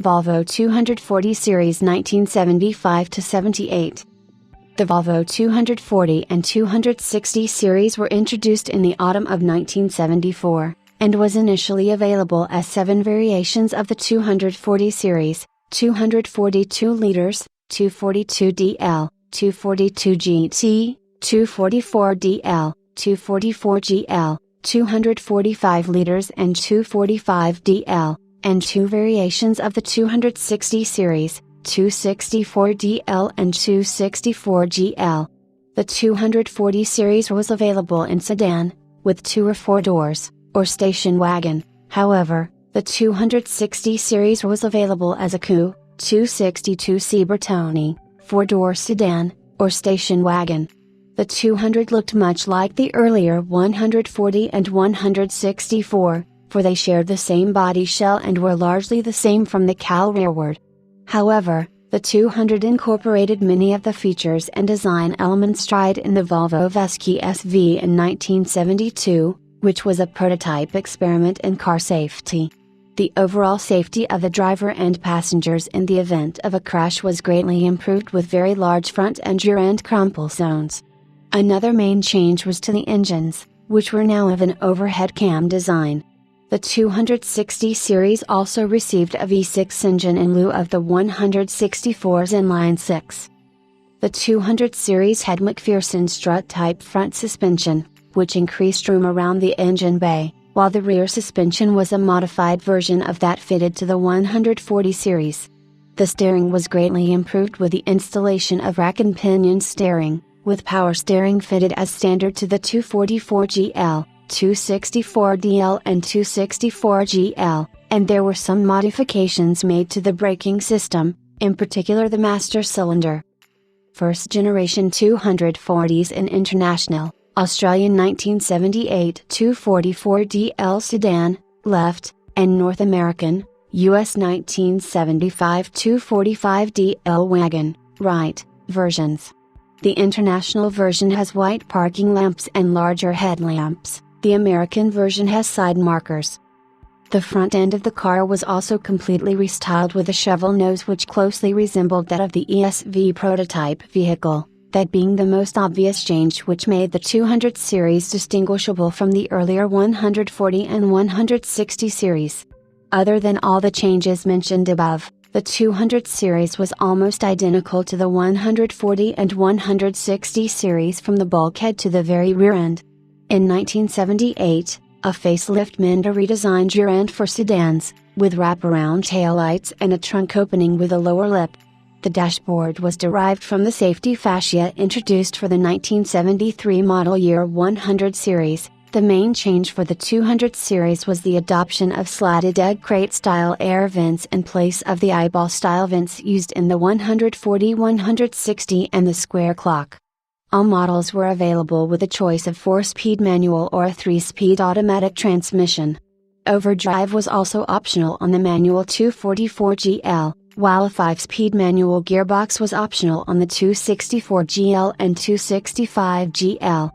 Volvo 240 Series 1975-78. The Volvo 240 and 260 series were introduced in the autumn of 1974, and was initially available as 7 variations of the 240 series: 242 liters, 242DL, 242 GT, 244DL, 244GL, 245 liters and 245DL, and 2 variations of the 260 series, 264DL and 264GL. The 240 series was available in sedan, with 2 or 4 doors, or station wagon. However, the 260 series was available as a coupe, 262C Bertone, 4-door sedan, or station wagon. The 200 looked much like the earlier 140 and 164, for they shared the same body shell and were largely the same from the cowl rearward. However, the 200 incorporated many of the features and design elements tried in the Volvo Vesky SV in 1972, which was a prototype experiment in car safety. The overall safety of the driver and passengers in the event of a crash was greatly improved with very large front and rear end crumple zones. Another main change was to the engines, which were now of an overhead cam design. The 260 series also received a V6 engine in lieu of the 164's inline 6. The 200 series had McPherson strut-type front suspension, which increased room around the engine bay, while the rear suspension was a modified version of that fitted to the 140 series. The steering was greatly improved with the installation of rack and pinion steering, with power steering fitted as standard to the 244GL. 264DL and 264GL, and there were some modifications made to the braking system, in particular the master cylinder. First generation 240s in international, Australian 1978 244DL sedan, left, and North American, US 1975 245DL wagon, right, versions. The international version has white parking lamps and larger headlamps. The American version has side markers. The front end of the car was also completely restyled with a shovel nose which closely resembled that of the ESV prototype vehicle, that being the most obvious change which made the 200 series distinguishable from the earlier 140 and 160 series. Other than all the changes mentioned above, the 200 series was almost identical to the 140 and 160 series from the bulkhead to the very rear end. In 1978, a facelift meant a redesigned rear end for sedans, with wraparound taillights and a trunk opening with a lower lip. The dashboard was derived from the safety fascia introduced for the 1973 model year 100 series. The main change for the 200 series was the adoption of slatted egg crate style air vents in place of the eyeball style vents used in the 140, 160 and the square clock. All models were available with a choice of 4-speed manual or a 3-speed automatic transmission. Overdrive was also optional on the manual 244GL, while a 5-speed manual gearbox was optional on the 264GL and 265GL.